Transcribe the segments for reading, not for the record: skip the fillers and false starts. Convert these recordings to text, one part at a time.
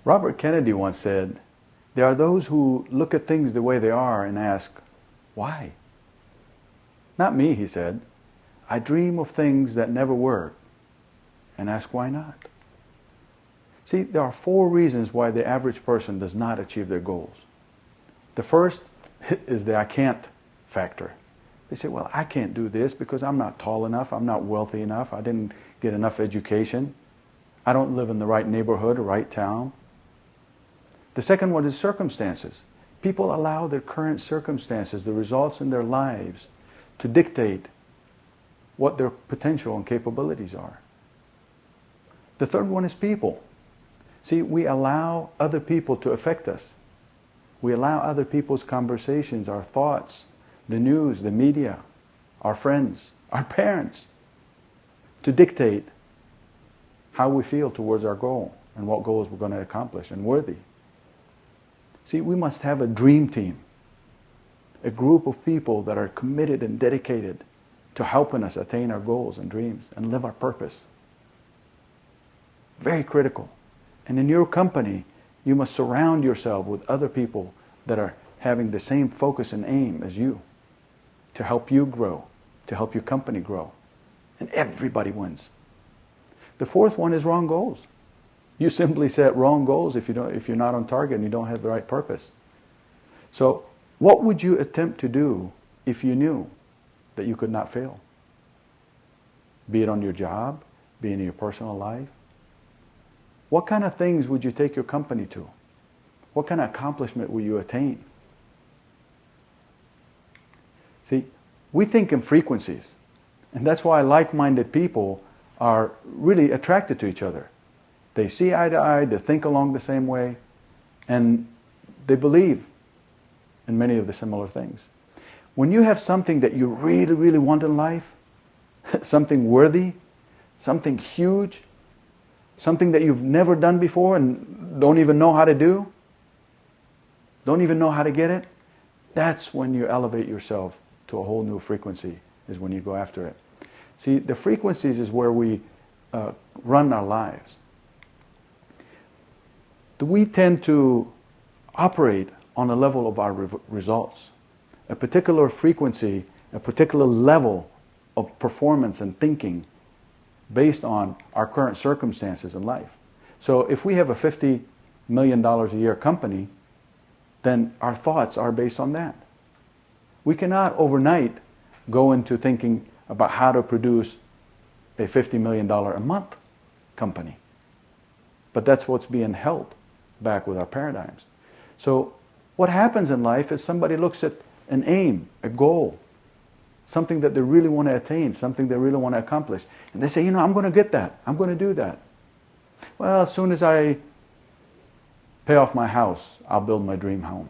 Robert Kennedy once said, "There are those who look at things the way they are and ask, why?" Not me, he said. I dream of things that never were and ask why not. See, there are 4 reasons why the average person does not achieve their goals. The first is the I can't factor. They say, well, I can't do this because I'm not tall enough, I'm not wealthy enough, I didn't get enough education, I don't live in the right neighborhood or right town. The second one is circumstances. People allow their current circumstances, the results in their lives, to dictate what their potential and capabilities are. The third one is people. See, we allow other people to affect us. We allow other people's conversations, our thoughts, the news, the media, our friends, our parents, to dictate how we feel towards our goal and what goals we're going to accomplish and worthy. See, we must have a dream team, a group of people that are committed and dedicated to helping us attain our goals and dreams and live our purpose. Very critical. And in your company, you must surround yourself with other people that are having the same focus and aim as you to help you grow, to help your company grow. And everybody wins. The fourth one is wrong goals. You simply set wrong goals if you're not on target and you don't have the right purpose. So, what would you attempt to do if you knew that you could not fail? Be it on your job, be it in your personal life. What kind of things would you take your company to? What kind of accomplishment will you attain? See, we think in frequencies. And that's why like-minded people are really attracted to each other. They see eye to eye, they think along the same way, and they believe in many of the similar things. When you have something that you really, really want in life, something worthy, something huge, something that you've never done before and don't even know how to do, don't even know how to get it, that's when you elevate yourself to a whole new frequency, is when you go after it. See, the frequencies is where we run our lives. We tend to operate on a level of our results, a particular frequency, a particular level of performance and thinking based on our current circumstances in life. So if we have a $50 million a year company, then our thoughts are based on that. We cannot overnight go into thinking about how to produce a $50 million a month company. But that's what's being held back with our paradigms. So what happens in life is somebody looks at an aim, a goal, something that they really want to attain, something they really want to accomplish. And they say, I'm going to get that. I'm going to do that. Well, as soon as I pay off my house, I'll build my dream home.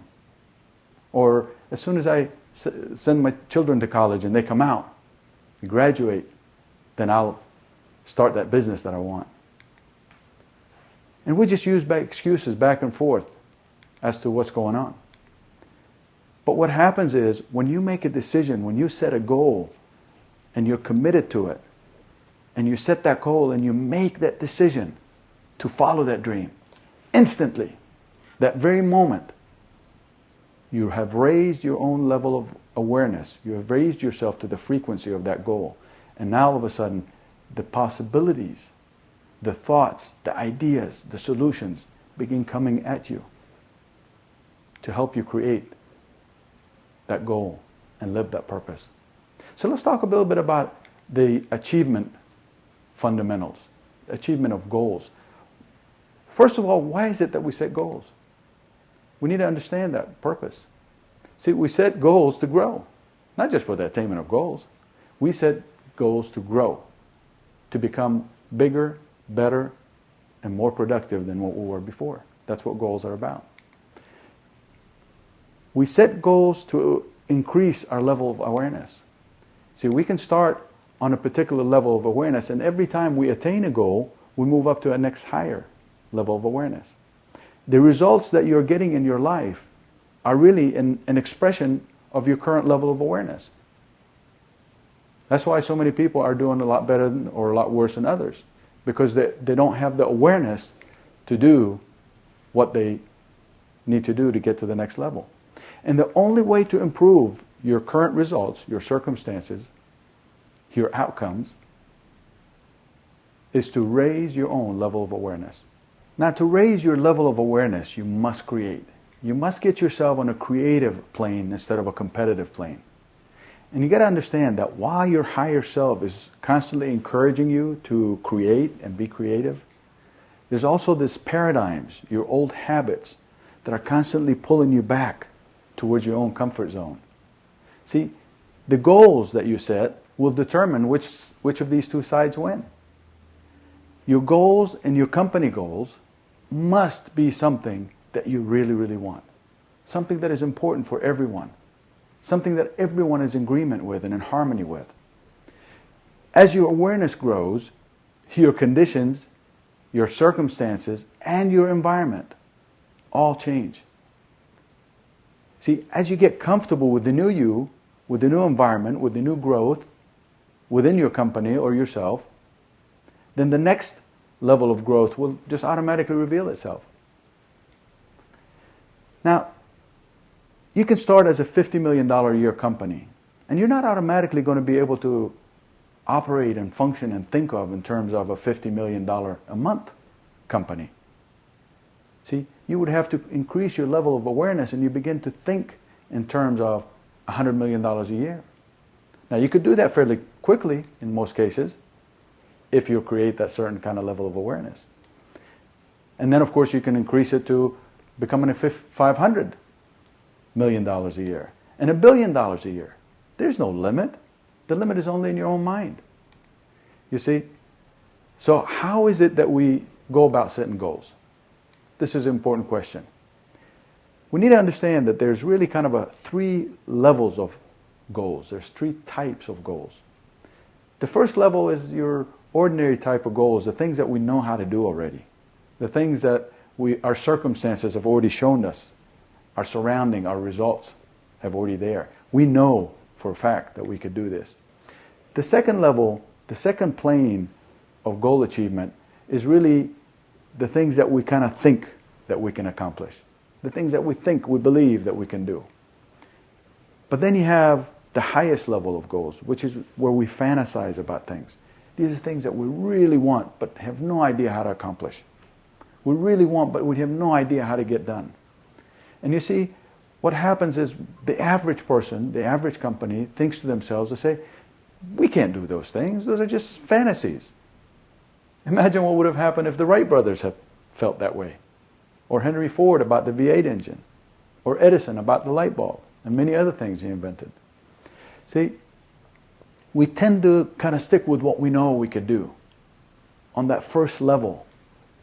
Or as soon as I send my children to college and they come out, graduate, then I'll start that business that I want. And we just use excuses back and forth as to what's going on. But what happens is, when you make a decision, when you set a goal, and you're committed to it, and you set that goal and you make that decision to follow that dream, instantly, that very moment, you have raised your own level of awareness. You have raised yourself to the frequency of that goal. And now all of a sudden, the possibilities, the thoughts, the ideas, the solutions begin coming at you to help you create that goal and live that purpose. So let's talk a little bit about the achievement fundamentals, achievement of goals. First of all, why is it that we set goals? We need to understand that purpose. See, we set goals to grow, not just for the attainment of goals. We set goals to grow, to become bigger, better, and more productive than what we were before. That's what goals are about. We set goals to increase our level of awareness. See, we can start on a particular level of awareness, and every time we attain a goal, we move up to a next higher level of awareness. The results that you're getting in your life are really an expression of your current level of awareness. That's why so many people are doing a lot better or a lot worse than others, because they don't have the awareness to do what they need to do to get to the next level. And the only way to improve your current results, your circumstances, your outcomes, is to raise your own level of awareness. Now, to raise your level of awareness, you must create. You must get yourself on a creative plane instead of a competitive plane. And you got to understand that while your higher self is constantly encouraging you to create and be creative, there's also these paradigms, your old habits, that are constantly pulling you back towards your own comfort zone. See, the goals that you set will determine which of these two sides win. Your goals and your company goals must be something that you really, really want. Something that is important for everyone. Something that everyone is in agreement with and in harmony with. As your awareness grows, your conditions, your circumstances, and your environment all change. See, as you get comfortable with the new you, with the new environment, with the new growth within your company or yourself, then the next level of growth will just automatically reveal itself. Now, you can start as a $50 million a year company, and you're not automatically going to be able to operate and function and think of in terms of a $50 million a month company. See, you would have to increase your level of awareness, and you begin to think in terms of $100 million a year. Now, you could do that fairly quickly in most cases if you create that certain kind of level of awareness. And then, of course, you can increase it to becoming a $500 million a year and $1 billion a year. There's no limit. The limit is only in your own mind. You see? So how is it that we go about setting goals? This is an important question. We need to understand that there's really kind of three levels of goals. There's three types of goals. The first level is your ordinary type of goals, the things that we know how to do already. The things that our circumstances have already shown us. Our surrounding, our results have already there. We know for a fact that we could do this. The second level, the second plane of goal achievement is really the things that we kind of think that we can accomplish. The things that we think, we believe that we can do. But then you have the highest level of goals, which is where we fantasize about things. These are things that we really want, but have no idea how to accomplish. We really want, but we have no idea how to get done. And you see, what happens is the average person, the average company, thinks to themselves, they say, we can't do those things. Those are just fantasies. Imagine what would have happened if the Wright brothers had felt that way. Or Henry Ford about the V8 engine. Or Edison about the light bulb. And many other things he invented. See, we tend to kind of stick with what we know we could do on that first level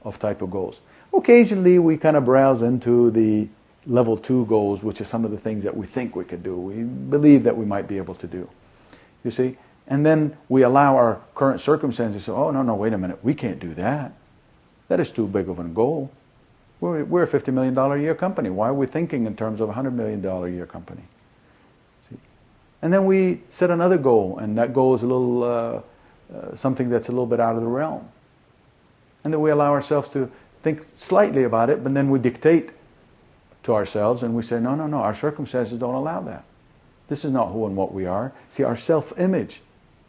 of type of goals. Occasionally we kind of browse into the level 2 goals, which are some of the things that we think we could do. We believe that we might be able to do. You see? And then we allow our current circumstances to say, oh, no, wait a minute, we can't do that. That is too big of a goal. We're a $50 million a year company. Why are we thinking in terms of a $100 million a year company? See? And then we set another goal, and that goal is a little something that's a little bit out of the realm. And then we allow ourselves to think slightly about it, but then we dictate to ourselves and we say, no, our circumstances don't allow that. This is not who and what we are. See, our self-image,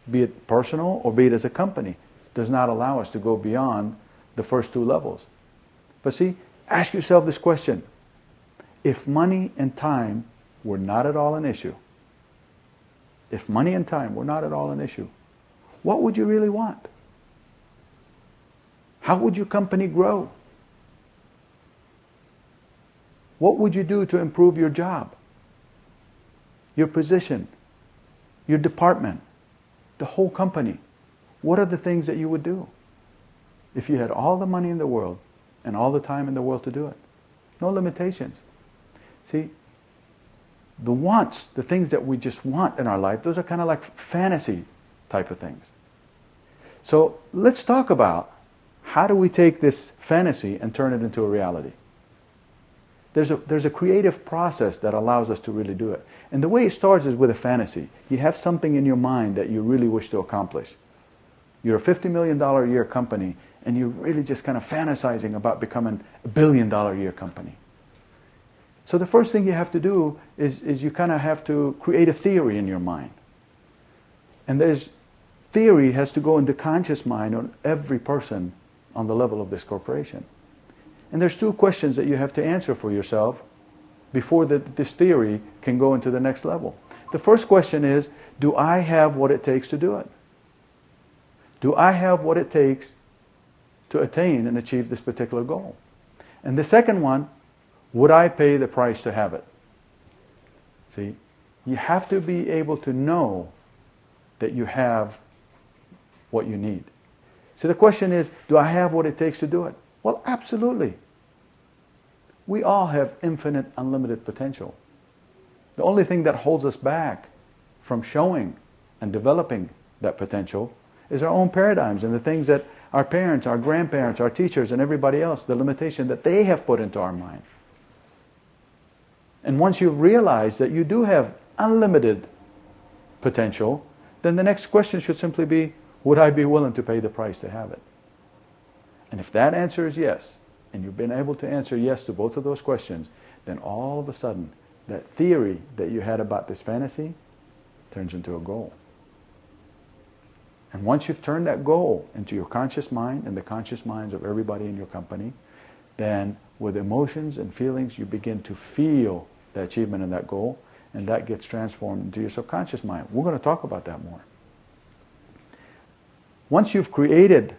be it personal or be it as a company, does not allow us to go beyond the first two levels. But see, ask yourself this question. If money and time were not at all an issue, if money and time were not at all an issue, what would you really want? How would your company grow? What would you do to improve your job, your position, your department, the whole company? What are the things that you would do if you had all the money in the world and all the time in the world to do it? No limitations. See, the wants, the things that we just want in our life, those are kind of like fantasy type of things. So let's talk about how do we take this fantasy and turn it into a reality. There's a creative process that allows us to really do it. And the way it starts is with a fantasy. You have something in your mind that you really wish to accomplish. You're a $50 million a year company, and you're really just kind of fantasizing about becoming a $1 billion a year company. So the first thing you have to do is you kind of have to create a theory in your mind. And theory has to go into conscious mind on every person on the level of this corporation. And there's two questions that you have to answer for yourself before this theory can go into the next level. The first question is, do I have what it takes to do it? Do I have what it takes to attain and achieve this particular goal? And the second one, would I pay the price to have it? See, you have to be able to know that you have what you need. So the question is, do I have what it takes to do it? Well, absolutely. We all have infinite, unlimited potential. The only thing that holds us back from showing and developing that potential is our own paradigms and the things that our parents, our grandparents, our teachers, and everybody else, the limitation that they have put into our mind. And once you've realized that you do have unlimited potential, then the next question should simply be, would I be willing to pay the price to have it? And if that answer is yes, and you've been able to answer yes to both of those questions, then all of a sudden, that theory that you had about this fantasy turns into a goal. And once you've turned that goal into your conscious mind and the conscious minds of everybody in your company, then with emotions and feelings, you begin to feel the achievement of that goal, and that gets transformed into your subconscious mind. We're going to talk about that more. Once you've created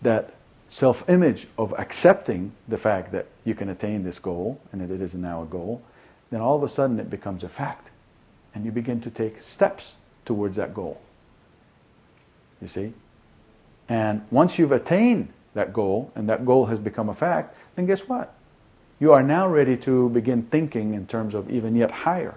that self-image of accepting the fact that you can attain this goal, and that it is now a goal, then all of a sudden it becomes a fact. And you begin to take steps towards that goal. You see? And once you've attained that goal, and that goal has become a fact, then guess what? You are now ready to begin thinking in terms of even yet higher.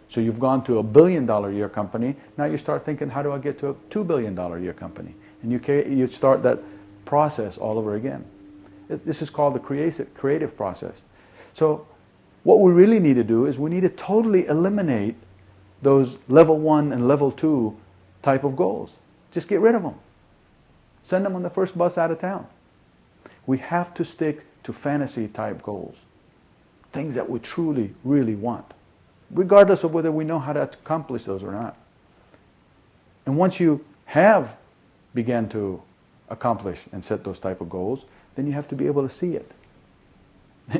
So you've gone to a $1 billion a year company, now you start thinking, how do I get to a $2 billion a year company? And you start that process all over again. This is called the creative process. So what we really need to do is we need to totally eliminate those level 1 and level 2 type of goals. Just get rid of them. Send them on the first bus out of town. We have to stick to fantasy type goals. Things that we truly, really want, regardless of whether we know how to accomplish those or not. And once you have began to accomplish and set those type of goals, then you have to be able to see it.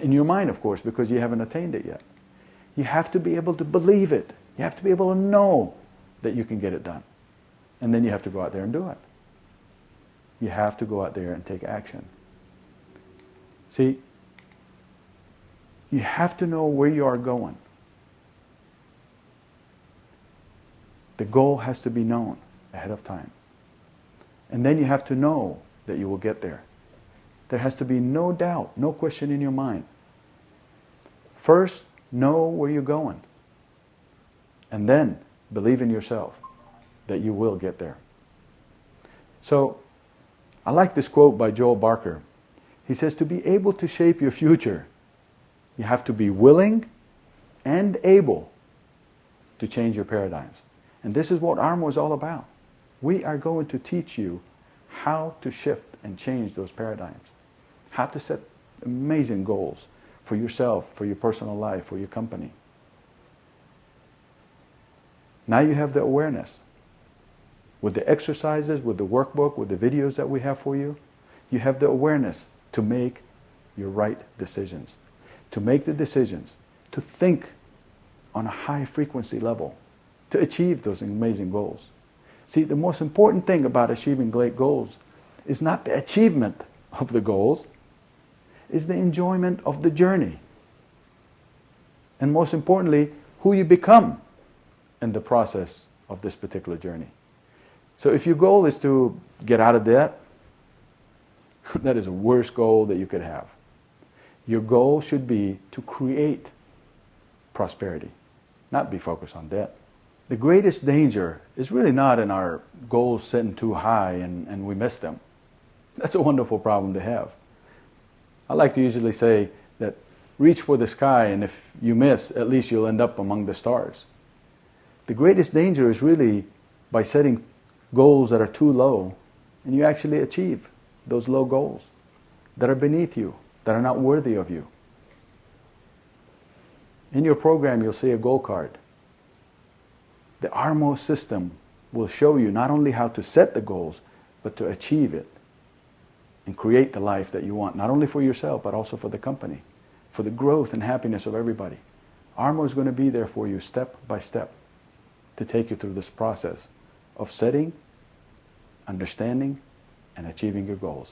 In your mind, of course, because you haven't attained it yet. You have to be able to believe it. You have to be able to know that you can get it done. And then you have to go out there and do it. You have to go out there and take action. See, you have to know where you are going. The goal has to be known ahead of time. And then you have to know that you will get there. There has to be no doubt, no question in your mind. First, know where you're going. And then believe in yourself that you will get there. So, I like this quote by Joel Barker. He says, to be able to shape your future, you have to be willing and able to change your paradigms. And this is what ARMO is all about. We are going to teach you how to shift and change those paradigms. How to set amazing goals for yourself, for your personal life, for your company. Now you have the awareness. With the exercises, with the workbook, with the videos that we have for you, you have the awareness to make your right decisions. To make the decisions, to think on a high frequency level, to achieve those amazing goals. See, the most important thing about achieving great goals is not the achievement of the goals, is the enjoyment of the journey. And most importantly, who you become in the process of this particular journey. So if your goal is to get out of debt, that is the worst goal that you could have. Your goal should be to create prosperity, not be focused on debt. The greatest danger is really not in our goals setting too high and we miss them. That's a wonderful problem to have. I like to usually say that reach for the sky, and if you miss, at least you'll end up among the stars. The greatest danger is really by setting goals that are too low, and you actually achieve those low goals that are beneath you, that are not worthy of you. In your program, you'll see a goal card. The ARMO system will show you not only how to set the goals, but to achieve it and create the life that you want, not only for yourself, but also for the company, for the growth and happiness of everybody. ARMO is going to be there for you step by step to take you through this process of setting, understanding, and achieving your goals.